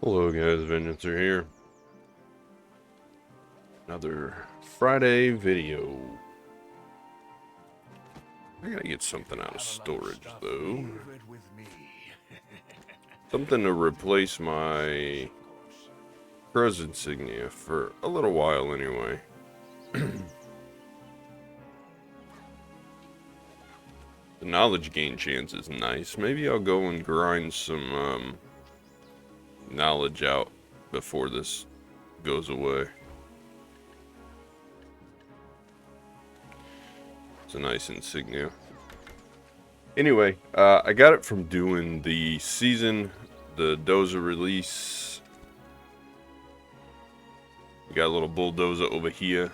Hello guys, Vengeancer here. Another Friday video. I gotta get something out of storage though. Something to replace my Cruz insignia for a little while anyway. The knowledge gain chance is nice. Maybe I'll go and grind some knowledge out before this goes away. It's a nice insignia. Anyway, I got it from doing the dozer release. We got a little bulldozer over here.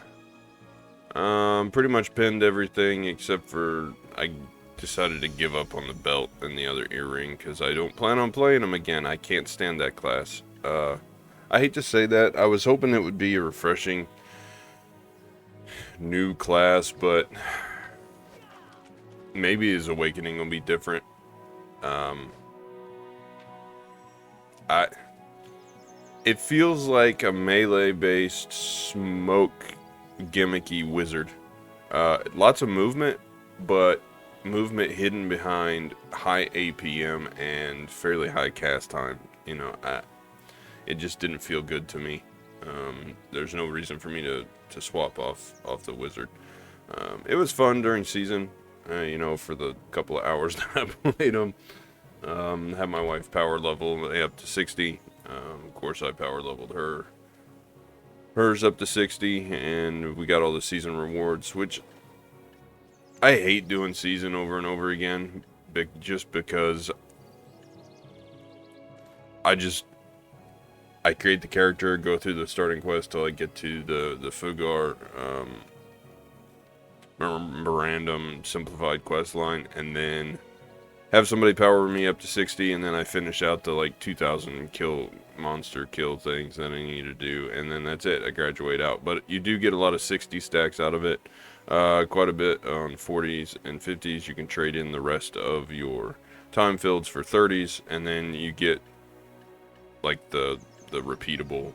Pretty much pinned everything except for I decided to give up on the belt and the other earring because I don't plan on playing them again. I can't stand that class. I hate to say that. I was hoping it would be a refreshing new class, but maybe his awakening will be different. It feels like a melee-based smoke gimmicky wizard. Lots of movement, but movement hidden behind high APM and fairly high cast time. You know, it just didn't feel good to me. There's no reason for me to swap off the wizard. It was fun during season, you know, for the couple of hours that I played him. Had my wife power level up to 60. Of course, I power leveled hers up to 60, and we got all the season rewards, which I hate doing season over and over again, just because I create the character, go through the starting quest till I get to the Fugar memorandum simplified quest line, and then have somebody power me up to 60, and then I finish out the like 2,000 monster kill things that I need to do, and then that's it. I graduate out. But you do get a lot of 60 stacks out of it, quite a bit on 40s and 50s. You can trade in the rest of your time fields for 30s, and then you get like the repeatable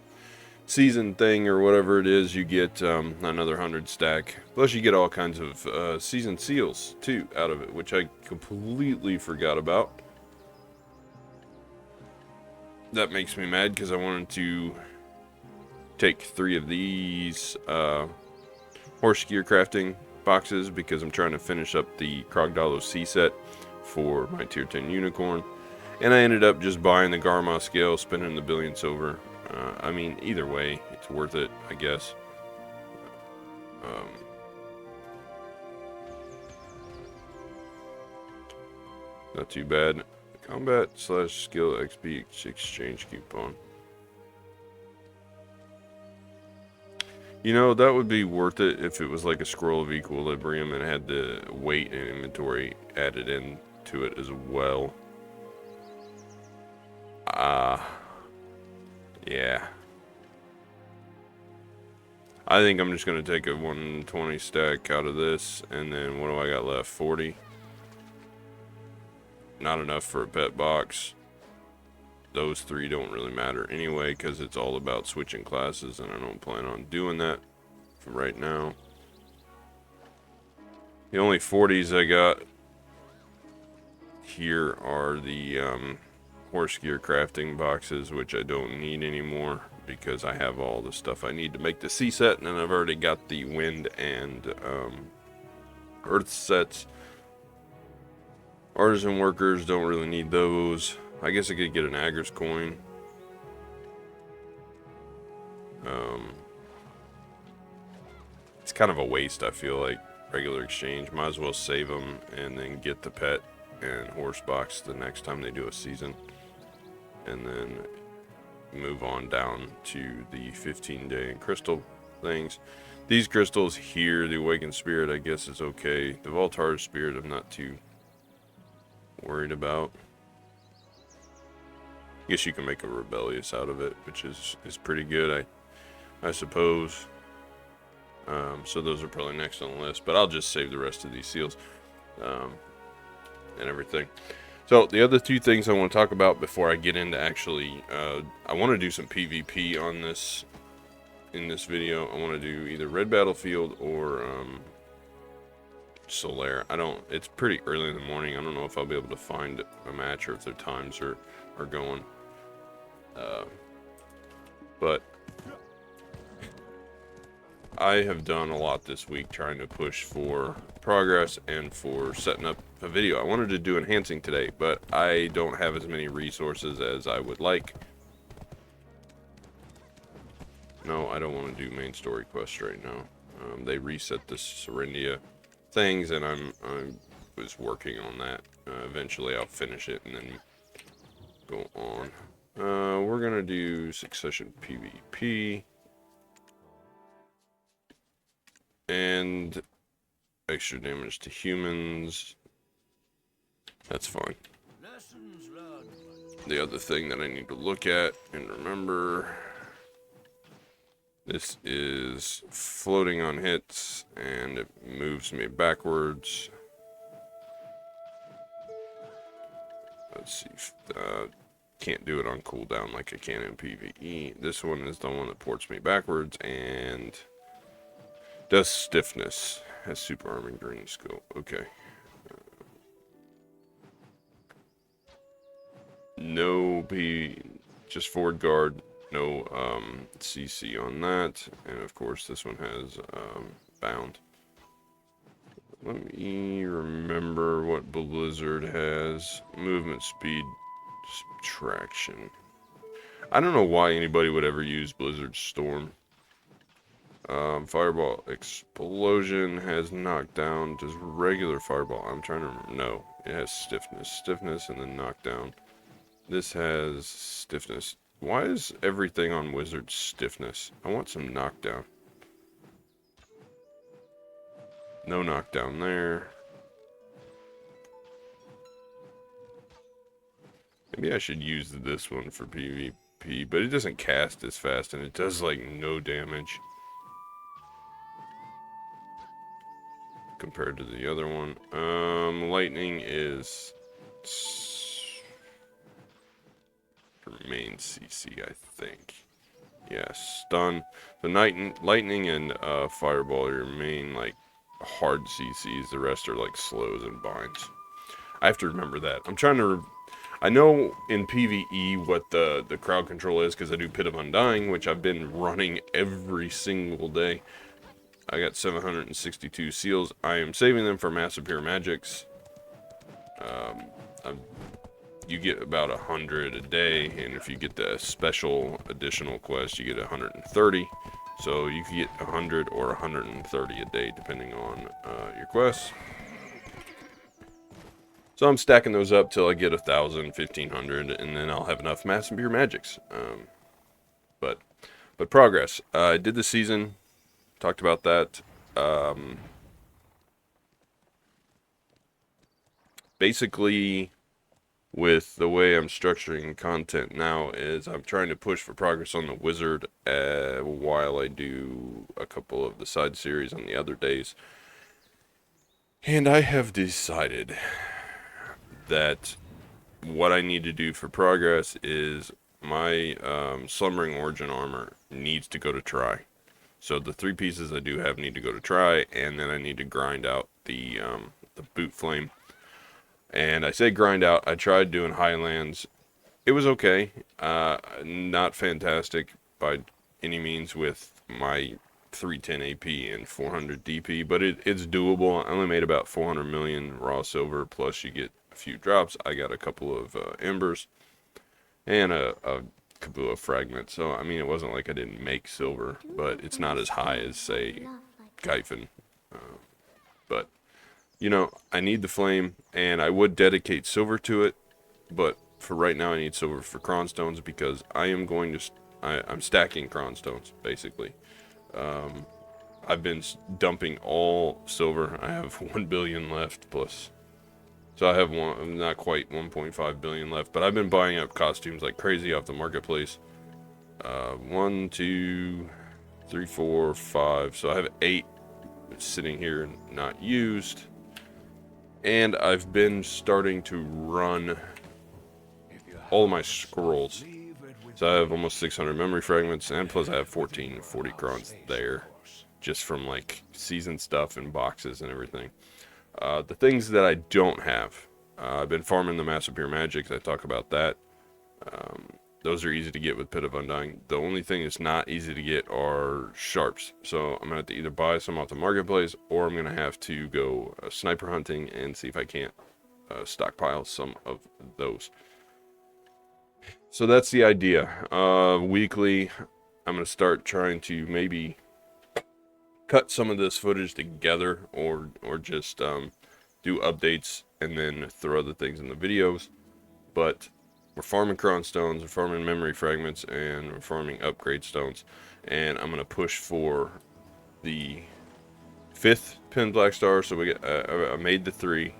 season thing or whatever it is. You get another 100 stack, plus you get all kinds of season seals too out of it, which I completely forgot about. That makes me mad because I wanted to take 3 of these horse gear crafting boxes because I'm trying to finish up the Crocodilo C set for my tier 10 unicorn, and I ended up just buying the Garma scale, spending the billion silver. I mean, either way, it's worth it, I guess. Not too bad. Combat / skill XP exchange coupon. You know, that would be worth it if it was like a scroll of equilibrium and had the weight and inventory added in to it as well. Yeah. I think I'm just going to take a 120 stack out of this, and then what do I got left? 40? Not enough for a pet box. Those 3 don't really matter anyway, because it's all about switching classes, and I don't plan on doing that for right now. The only 40s I got here are the horse gear crafting boxes, which I don't need anymore because I have all the stuff I need to make the C set, and then I've already got the wind and earth sets. Artisan workers, don't really need those. I guess I could get an Agris coin. It's kind of a waste, I feel like, regular exchange. Might as well save them and then get the pet and horse box the next time they do a season, and then move on down to the 15-day and crystal things. These crystals here, the Awakened Spirit, I guess is okay. The Voltar Spirit I'm not too worried about. I guess you can make a Rebellious out of it, which is pretty good, I suppose. So those are probably next on the list, but I'll just save the rest of these seals and everything. So the other two things I want to talk about before I get into actually, I want to do some PvP on this. In this video, I want to do either Red Battlefield or Solaire. It's pretty early in the morning. I don't know if I'll be able to find a match or if their times are going. But I have done a lot this week trying to push for progress and for setting up a video. I wanted to do enhancing today, but I don't have as many resources as I would like. No, I don't want to do main story quests right now. They reset the Serendia things, and I was working on that. Eventually, I'll finish it and then go on. We're gonna do Succession PvP and extra damage to humans. That's fine. The other thing that I need to look at and remember. This is floating on hits, and it moves me backwards. Let's see. Can't do it on cooldown like I can in PvE. This one is the one that ports me backwards and does stiffness. Has super armor and green skill. Okay. No just forward guard. No CC on that, and of course this one has bound. Let me remember what Blizzard has. Movement speed subtraction. I don't know why anybody would ever use Blizzard Storm. Fireball Explosion has knockdown. Does regular Fireball? I'm trying to remember. No, it has stiffness, and then knockdown. This has stiffness. Why is everything on Wizard stiffness? I want some knockdown. No knockdown there. Maybe I should use this one for PvP, but it doesn't cast as fast, and it does, like, no damage compared to the other one. Lightning is main CC, I think. Yeah, stun. The lightning and fireball are your main, like, hard CCs. The rest are like slows and binds. I have to remember that. I'm trying to. I know in PvE what the crowd control is because I do Pit of Undying, which I've been running every single day. I got 762 seals. I am saving them for Massive Pure Magics. You get about 100 a day, and if you get the special additional quest, you get 130. So you can get 100 or 130 a day, depending on your quests. So I'm stacking those up till I get 1,000, 1,500, and then I'll have enough Massive Pure Magics. But progress. I did the season, talked about that. Basically, with the way I'm structuring content now is I'm trying to push for progress on the Wizard while I do a couple of the side series on the other days. And I have decided that what I need to do for progress is my Slumbering Origin armor needs to go to try. So the 3 pieces I do have need to go to try, and then I need to grind out the boot flame. And I say grind out. I tried doing Highlands. It was okay. Not fantastic by any means with my 310 AP and 400 DP, but it's doable. I only made about 400 million raw silver, plus you get a few drops. I got a couple of embers and a couple of fragments. So, I mean, it wasn't like I didn't make silver, but it's not as high as, say, Gyphon. But you know, I need the flame, and I would dedicate silver to it, but for right now I need silver for cronstones because I am going to, I'm stacking cronstones, basically. I've been dumping all silver. I have 1 billion left, plus, so I have not quite 1.5 billion left, but I've been buying up costumes like crazy off the marketplace. 1, 2, 3, 4, 5, so I have 8 sitting here not used. And I've been starting to run all of my scrolls. So I have almost 600 memory fragments, and plus I have 1440 crons there, just from like season stuff and boxes and everything. The things that I don't have, I've been farming the Massive Pure Magics. I talk about that. Those are easy to get with Pit of Undying. The only thing that's not easy to get are sharps. So I'm going to have to either buy some off the marketplace, or I'm going to have to go sniper hunting and see if I can't stockpile some of those. So that's the idea. Weekly, I'm going to start trying to maybe cut some of this footage together, or just do updates and then throw other things in the videos. But we're farming cron stones, we're farming memory fragments, and we're farming upgrade stones. And I'm going to push for the 5th pin black star. So we get I made the 3.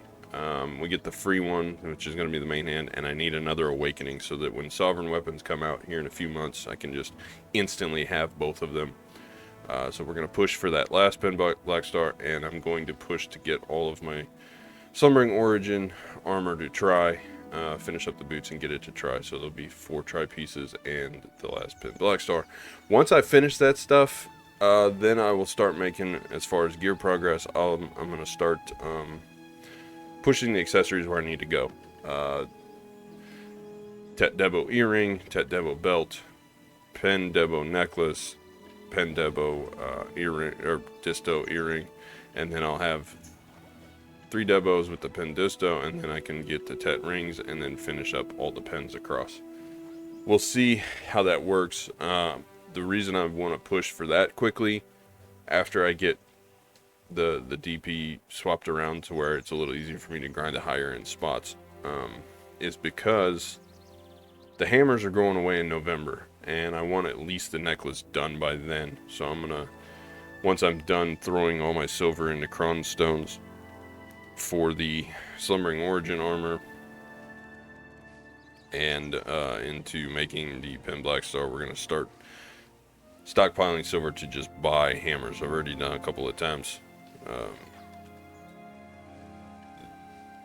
We get the free one, which is going to be the main hand, and I need another awakening so that when sovereign weapons come out here in a few months, I can just instantly have both of them. So we're going to push for that last pin black star, and I'm going to push to get all of my Slumbering Origin armor to try, finish up the boots and get it to try. So there'll be 4 try pieces and the last pin black star. Once I finish that stuff, then I will start making, as far as gear progress, I'm going to start pushing the accessories where I need to go. Tet Debo earring, Tet Debo belt, Pen Debo necklace, Pen Debo earring, or Disto earring, and then I'll have 3 Debos with the Pen Disto, and then I can get the Tet rings and then finish up all the pens across. We'll see how that works. The reason I want to push for that quickly, after I get the DP swapped around to where it's a little easier for me to grind the higher end spots, is because the hammers are going away in November, and I want at least the necklace done by then. So I'm gonna, once I'm done throwing all my silver into cron stones for the Slumbering Origin armor and into making the Pen Black Star, we're gonna start stockpiling silver to just buy hammers. I've already done a couple of times.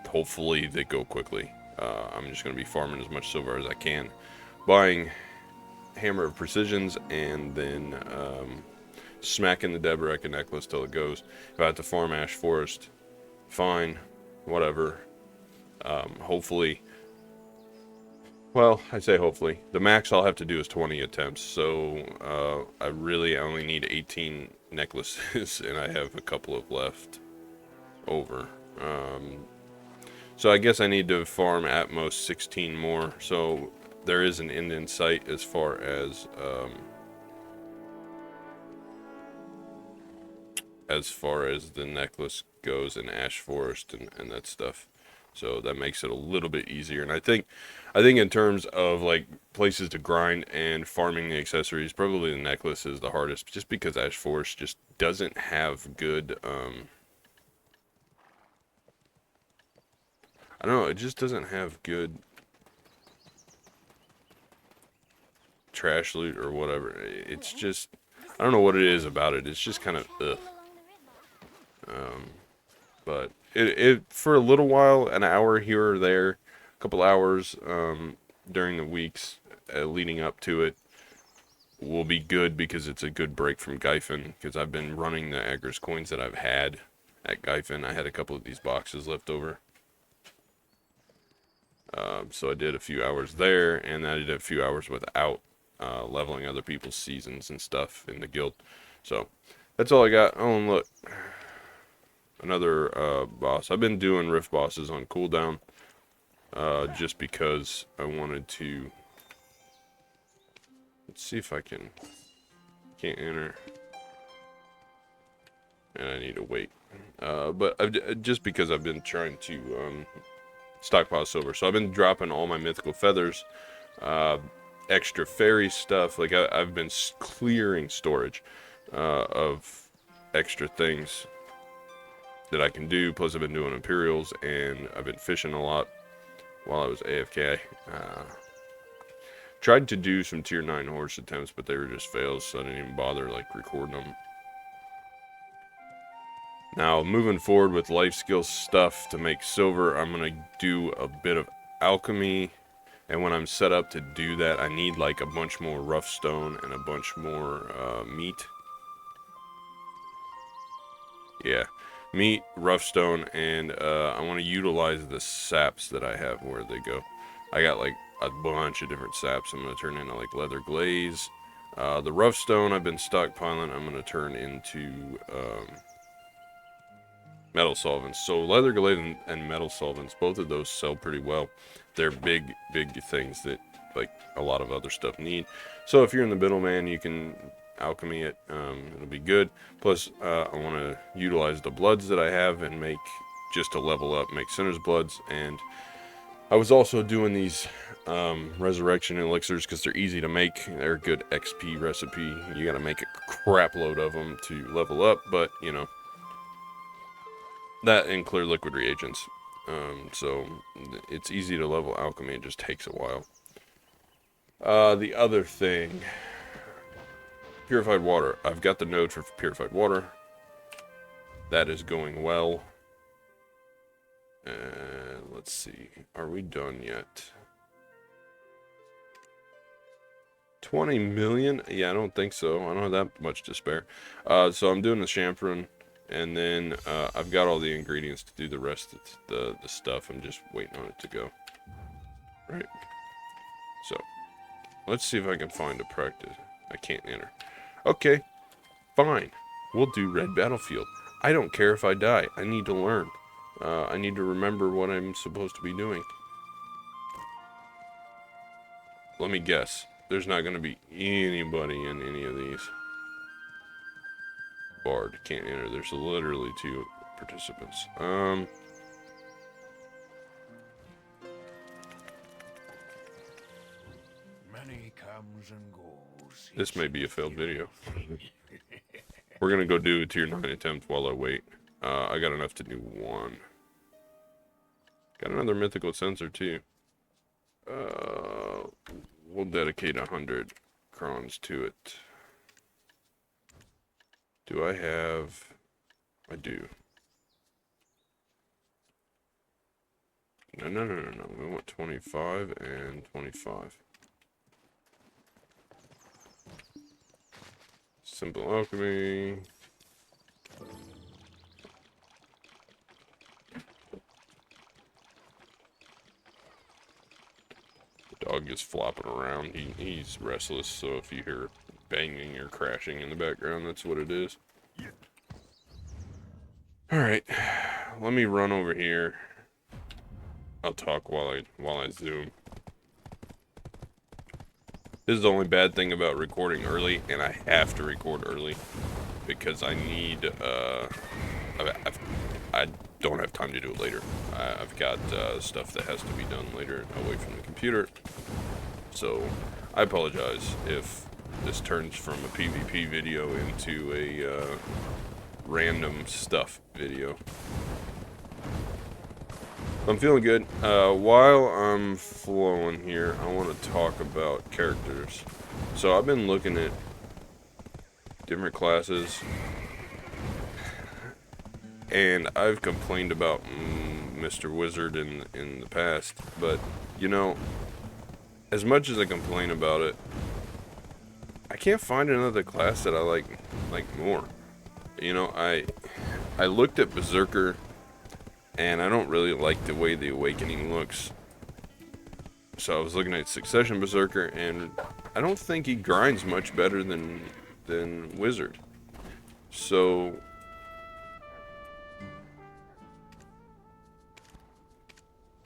Hopefully they go quickly. I'm just going to be farming as much silver as I can, buying Hammer of Precisions, and then smacking the Deboreka necklace till it goes. If I have to farm Ash Forest, fine, whatever. Hopefully, well, I say hopefully, the max I'll have to do is 20 attempts, so I really only need 18 necklaces, and I have a couple of left over. So I guess I need to farm at most 16 more, so there is an end in sight as far as the necklace goes in Ash Forest and that stuff. So that makes it a little bit easier. And I think in terms of like places to grind and farming the accessories, probably the necklace is the hardest, just because Ash Forest just doesn't have good I don't know, it just doesn't have good trash loot or whatever. It's just, I don't know what it is about it. It's just kind of ugh. But it for a little while, an hour here or there, a couple hours during the weeks leading up to it will be good, because it's a good break from Gyphon, because I've been running the Agris coins that I've had at Gyphon. I had a couple of these boxes left over. So I did a few hours there, and I did a few hours without leveling other people's seasons and stuff in the guild. So that's all I got. Oh, and look, another boss. I've been doing rift bosses on cooldown just because I wanted to. Let's see if I can't enter, and I need to wait. But just because I've been trying to stockpile silver, so I've been dropping all my mythical feathers, extra fairy stuff. Like I've been clearing storage of extra things that I can do. Plus I've been doing Imperials, and I've been fishing a lot while I was AFK. Tried to do some tier 9 horse attempts, but they were just fails, so I didn't even bother like recording them. Now, moving forward with life skill stuff to make silver, I'm going to do a bit of alchemy. And when I'm set up to do that, I need like a bunch more rough stone and a bunch more meat. Yeah, meat, rough stone, and I want to utilize the saps that I have. Where they go? I got like a bunch of different saps. I'm going to turn into like leather glaze. The rough stone I've been stockpiling, I'm going to turn into metal solvents. So leather glaze and metal solvents, both of those sell pretty well. They're big things that like a lot of other stuff need. So if you're in the middleman, you can alchemy it. It'll be good. Plus, I want to utilize the bloods that I have and make, just to level up, make Sinner's bloods. And I was also doing these resurrection elixirs because they're easy to make. They're a good XP recipe. You got to make a crap load of them to level up, but you know, that and clear liquid reagents. So it's easy to level alchemy. It just takes a while. The other thing, purified water. I've got the node for purified water. That is going well. Let's see. Are we done yet? 20 million? Yeah, I don't think so. I don't have that much to spare. So I'm doing the champion, and then I've got all the ingredients to do the rest of the stuff. I'm just waiting on it to go. Right. So let's see if I can find a practice. I can't enter. Okay, fine. We'll do Red Battlefield. I don't care if I die. I need to learn. I need to remember what I'm supposed to be doing. Let me guess. There's not going to be anybody in any of these. Bard can't enter. There's literally 2 participants. Money comes and goes. This may be a failed video. We're going to go do a tier 9 attempt while I wait. I got enough to do 1. Got another mythical sensor too. We'll dedicate 100 crons to it. Do I have... I do. No. We want 25 and 25. Simple alchemy. The dog is flopping around. He's restless, so if you hear banging or crashing in the background, that's what it is. Alright, let me run over here. I'll talk while I zoom. This is the only bad thing about recording early, and I have to record early because I need, I don't have time to do it later. I've got stuff that has to be done later away from the computer. So I apologize if this turns from a PvP video into a random stuff video. I'm feeling good. While I'm flowing here, I want to talk about characters. So I've been looking at different classes, and I've complained about Mr. Wizard in the past, but you know, as much as I complain about it, I can't find another class that I like more. You know, I looked at Berserker, and I don't really like the way the Awakening looks. So I was looking at Succession Berserker, and I don't think he grinds much better than Wizard. So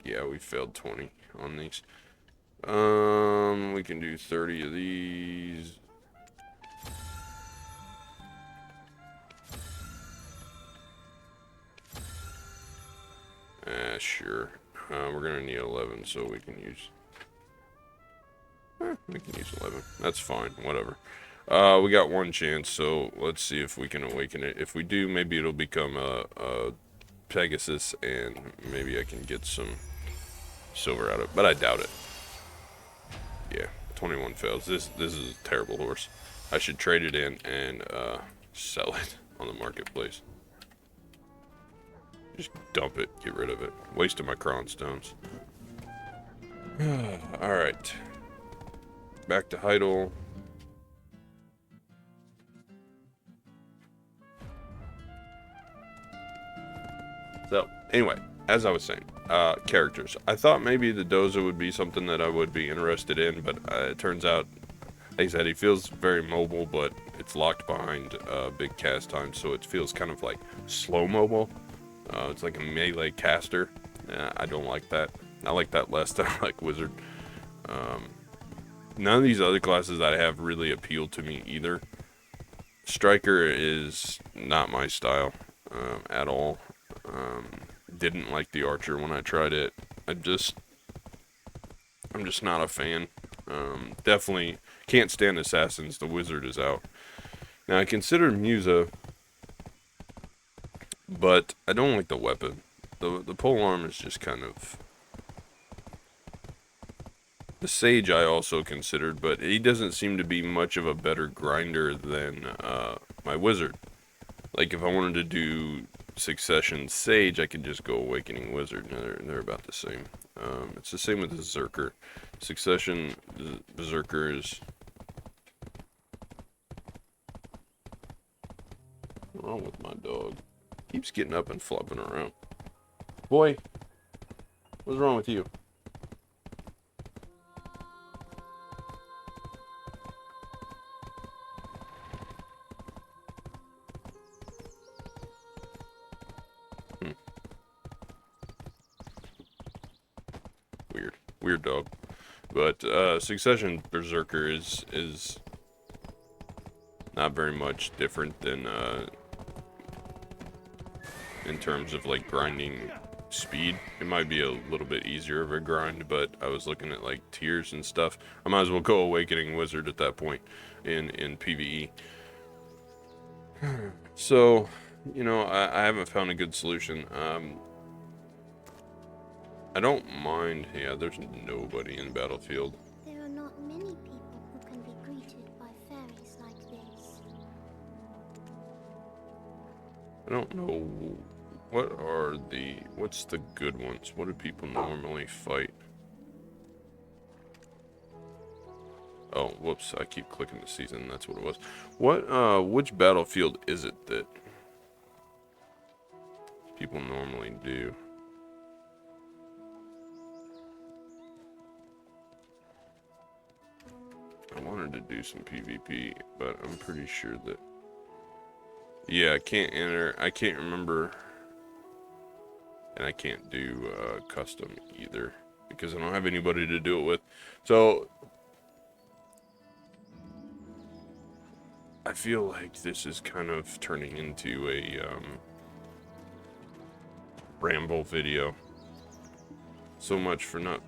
yeah, we failed 20 on these. We can do 30 of these. Sure. We're gonna need 11, so we can use... we can use 11. That's fine, whatever. We got 1 chance, so let's see if we can awaken it. If we do, maybe it'll become a Pegasus, and maybe I can get some silver out of it, but I doubt it. Yeah, 21 fails. This is a terrible horse. I should trade it in and sell it on the marketplace. Just dump it, get rid of it. Wasted my cron stones. Alright. Back to Heidel. So, anyway, as I was saying, characters. I thought maybe the Doza would be something that I would be interested in, but it turns out, like I said, he feels very mobile, but it's locked behind big cast time, so it feels kind of like slow mobile. It's like a melee caster. I don't like that. I like that less than I like Wizard. None of these other classes that I have really appeal to me either. Striker is not my style at all. Didn't like the Archer when I tried it. I'm just not a fan. Definitely can't stand Assassins. The Wizard is out. Now I consider Musa, but I don't like the weapon. The pole arm is just kind of... The Sage I also considered, but he doesn't seem to be much of a better grinder than my Wizard. Like if I wanted to do Succession Sage, I could just go Awakening Wizard. They're about the same. It's the same with the Berserker. Succession Berserker is... What's wrong with my dog? Keeps getting up and flopping around. Boy, what's wrong with you? Weird dog. But Succession Berserker is not very much different than in terms of like grinding speed. It might be a little bit easier of a grind, but I was looking at like tiers and stuff. I might as well go Awakening Wizard at that point in PvE. So, you know, I haven't found a good solution. I don't mind. Yeah, there's nobody in Battlefield. There are not many people who can be greeted by fairies like this. I don't know. What's the good ones? What do people normally fight? Oh, whoops, I keep clicking the season, that's what it was. Which Battlefield is it that people normally do? I wanted to do some PvP, but I'm pretty sure that... Yeah, I can't enter, I can't remember, and I can't do custom either, because I don't have anybody to do it with. So, I feel like this is kind of turning into a ramble video. So much for not...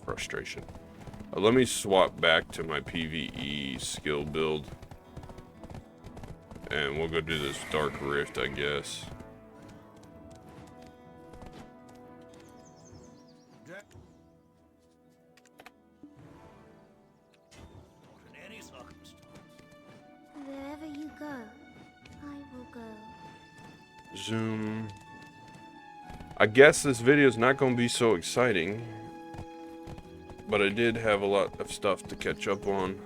Frustration. Let me swap back to my PvE skill build. And we'll go do this Dark Rift, I guess. Wherever you go, I will go. Zoom. I guess this video is not going to be so exciting. But I did have a lot of stuff to catch up on.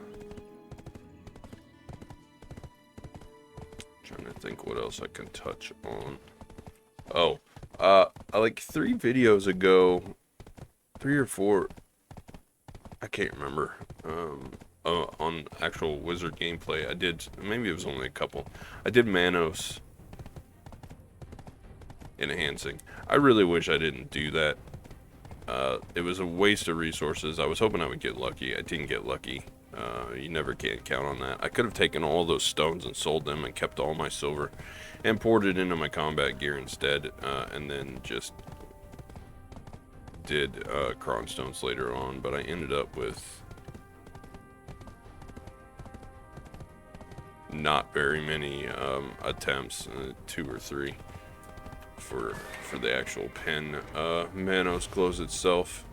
Trying to think what else I can touch on. Oh, like 3 videos ago, 3 or 4, I can't remember, on actual Wizard gameplay, I did, maybe it was only a couple, I did Manos enhancing. I really wish I didn't do that. It was a waste of resources. I was hoping I would get lucky. I didn't get lucky. You never can count on that. I could have taken all those stones and sold them and kept all my silver and poured it into my combat gear instead, and then just did cron stones later on, but I ended up with not very many attempts, 2 or 3 for the actual pen. Manos close itself.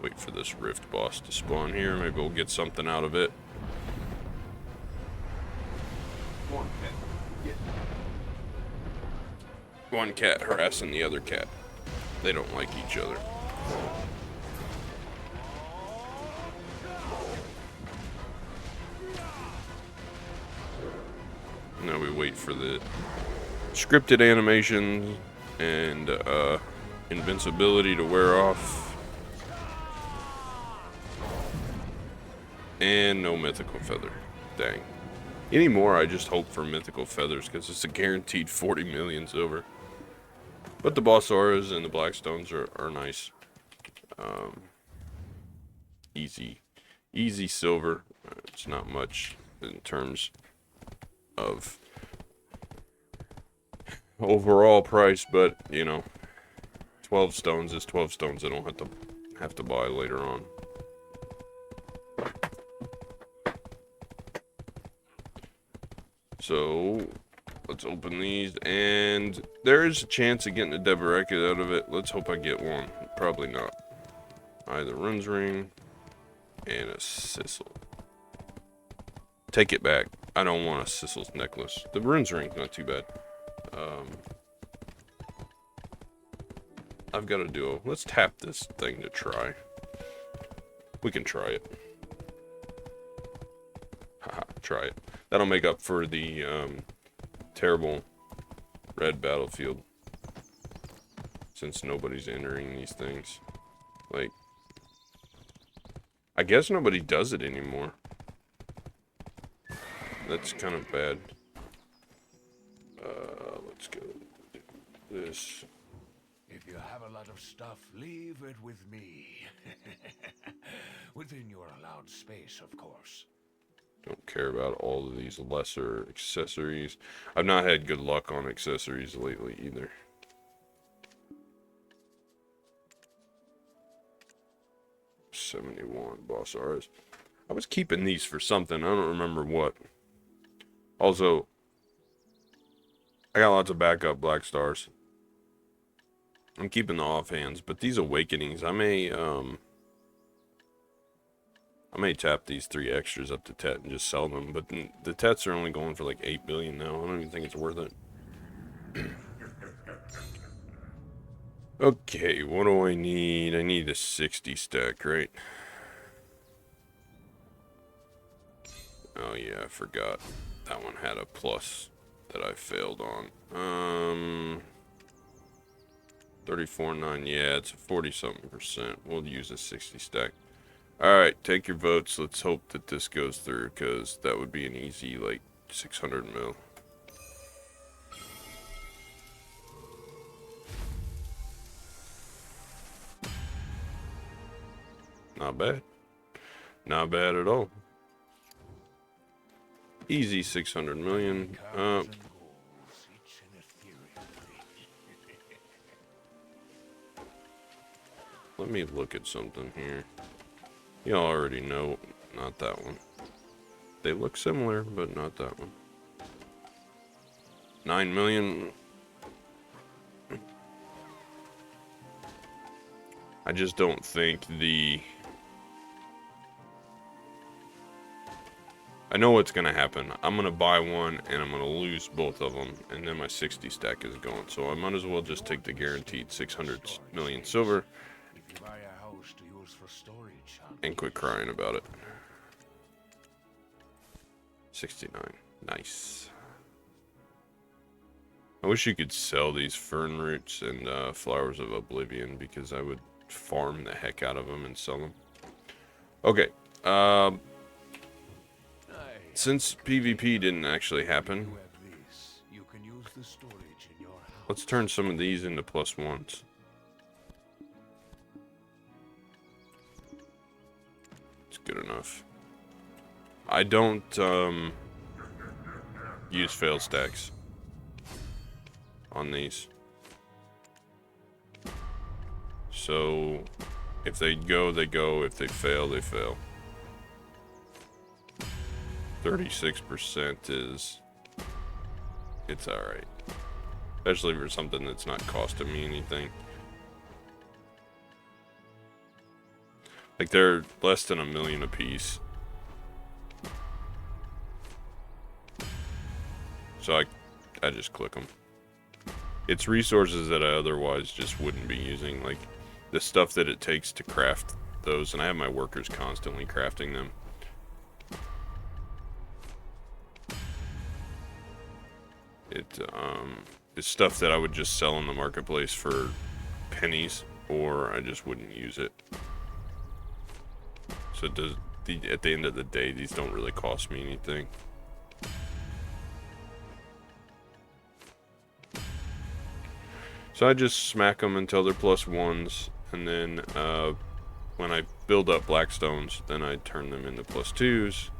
Wait for this rift boss to spawn here. Maybe we'll get something out of it. One cat harassing the other cat. They don't like each other. Now we wait for the scripted animation and invincibility to wear off. And no mythical feather. Dang. Anymore, I just hope for mythical feathers because it's a guaranteed 40 million silver. But the boss auras and the blackstones are nice. Easy silver. It's not much in terms of overall price, but you know, 12 stones is 12 stones. I don't have to buy later on. So let's open these, and there is a chance of getting a Deboreka out of it. Let's hope I get one. Probably not. Either runes ring and a Sissel. Take it back. I don't want a Sissel's necklace. The runes ring's not too bad. I've got a duo. Let's tap this thing to try. We can try it. Haha, try it. That'll make up for the terrible red battlefield. Since nobody's entering these things. Like, I guess nobody does it anymore. That's kind of bad. Let's go do this. If you have a lot of stuff, leave it with me. Within your allowed space, of course. Don't care about all of these lesser accessories. I've not had good luck on accessories lately either. $71 boss R's. I was keeping these for something. I don't remember what. Also, I got lots of backup black stars. I'm keeping the offhands, but these awakenings, I may tap these 3 extras up to Tet and just sell them, but the Tets are only going for like 8 billion now. I don't even think it's worth it. Okay, what do I need? I need a 60 stack, right? Oh yeah, I forgot. That one had a plus that I failed on. 34.9, yeah, it's a 40-something%. We'll use a 60 stack. Alright, take your votes. Let's hope that this goes through, because that would be an easy, like, 600 mil. Not bad. Not bad at all. Easy 600 million. Let me look at something here. You already know, not that one. They look similar, but not that one. 9 million. I just don't think the... I know what's gonna happen. I'm gonna buy one and I'm gonna lose both of them, and then my 60 stack is going. So I might as well just take the guaranteed 600 million silver and quit crying about it. 69. Nice. I wish you could sell these fern roots and flowers of oblivion, because I would farm the heck out of them and sell them. Okay. Since PvP didn't actually happen, let's turn some of these into +1s. It's good enough. I don't use fail stacks on these. So if they go, they go. If they fail, they fail. 36% is... it's alright. Especially for something that's not costing me anything. Like, they're less than 1,000,000 a piece. So I just click them. It's resources that I otherwise just wouldn't be using, like the stuff that it takes to craft those, and I have my workers constantly crafting them. It's stuff that I would just sell in the marketplace for pennies, or I just wouldn't use it. So at the end of the day, these don't really cost me anything. So I just smack them until they're +1s, and then when I build up blackstones, then I turn them into +2s.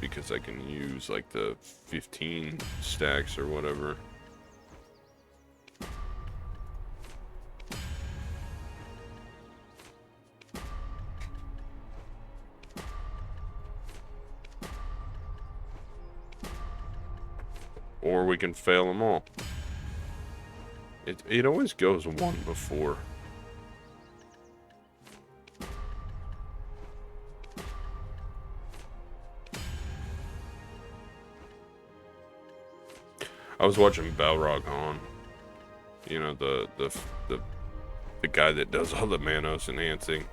Because I can use like the 15 stacks or whatever. Or we can fail them all. It always goes one before. I was watching Balrog on, you know, the guy that does all the Manos enhancing.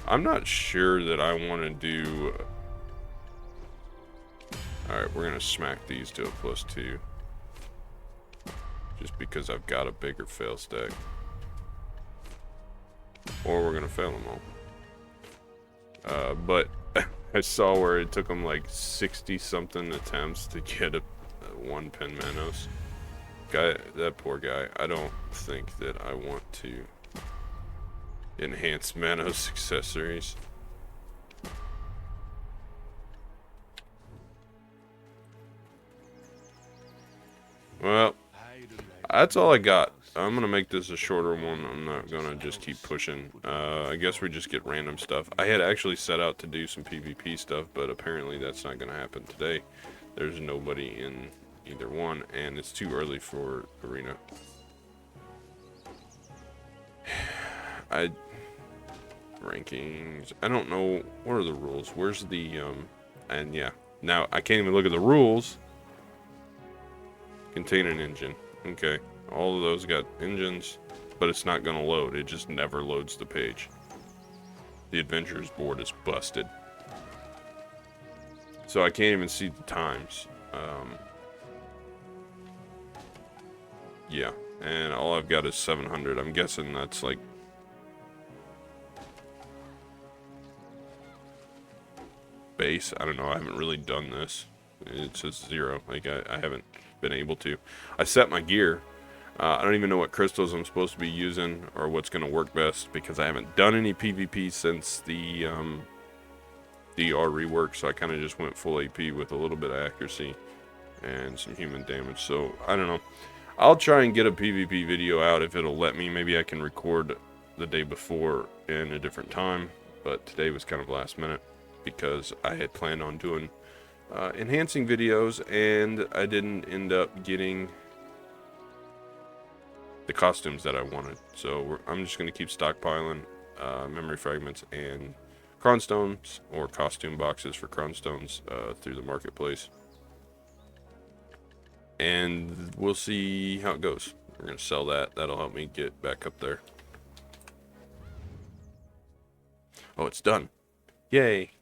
I'm not sure that I want to do. All right, we're gonna smack these to a +2, just because I've got a bigger fail stack. Or we're gonna fail them all. But I saw where it took them like 60-something attempts to get a 1-pin Manos. Guy, that poor guy. I don't think that I want to enhance Manos accessories. Well, that's all I got. I'm gonna make this a shorter one. I'm not gonna just keep pushing. I guess we just get random stuff. I had actually set out to do some PvP stuff, but apparently that's not gonna happen today. There's nobody in either one, and it's too early for arena. Rankings. I don't know. What are the rules? Where's the and yeah. Now I can't even look at the rules. Contain an engine. Okay. All of those got engines, but it's not gonna load. It just never loads the page. The adventurers board is busted. So I can't even see the times. Yeah. And all I've got is 700. I'm guessing that's like base. I don't know. I haven't really done this. It says 0. Like I haven't been able to. I set my gear. I don't even know what crystals I'm supposed to be using or what's going to work best because I haven't done any PvP since the DR rework. So I kind of just went full AP with a little bit of accuracy and some human damage. So I don't know. I'll try and get a PvP video out if it'll let me. Maybe I can record the day before in a different time. But today was kind of last minute because I had planned on doing enhancing videos and I didn't end up getting the costumes that I wanted. So I'm just going to keep stockpiling memory fragments and cronstones or costume boxes for cronstones through the marketplace. And we'll see how it goes. We're going to sell that. That'll help me get back up there. Oh, it's done. Yay.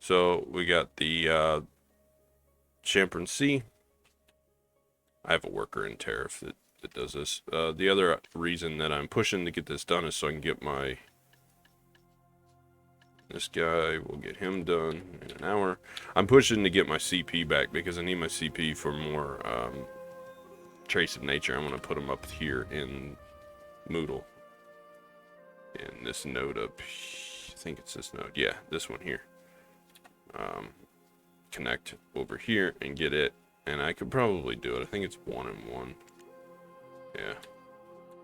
So we got the Champern C. I have a worker in Tariff that does this. The other reason that I'm pushing to get this done is so I can get my... This guy, we'll get him done in an hour. I'm pushing to get my CP back because I need my CP for more Trace of Nature. I'm going to put him up here in Moodle. In this node up... I think it's this node. Yeah, this one here. Connect over here and get it. And I could probably do it. I think it's 1 and 1. Yeah.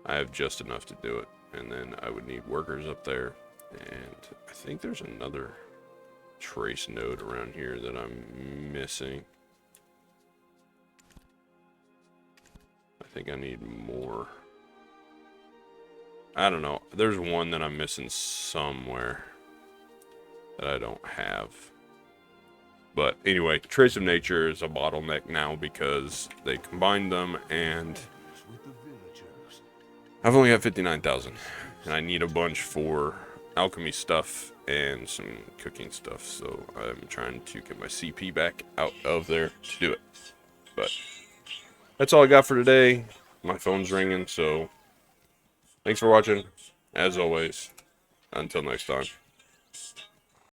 I have just enough to do it. And then I would need workers up there. And I think there's another trace node around here that I'm missing. I think I need more. I don't know. There's one that I'm missing somewhere that I don't have. But anyway, Trace of Nature is a bottleneck now because they combined them, and I've only got 59,000. And I need a bunch for alchemy stuff and some cooking stuff. So I'm trying to get my CP back out of there to do it. But that's all I got for today. My phone's ringing, so thanks for watching. As always, until next time.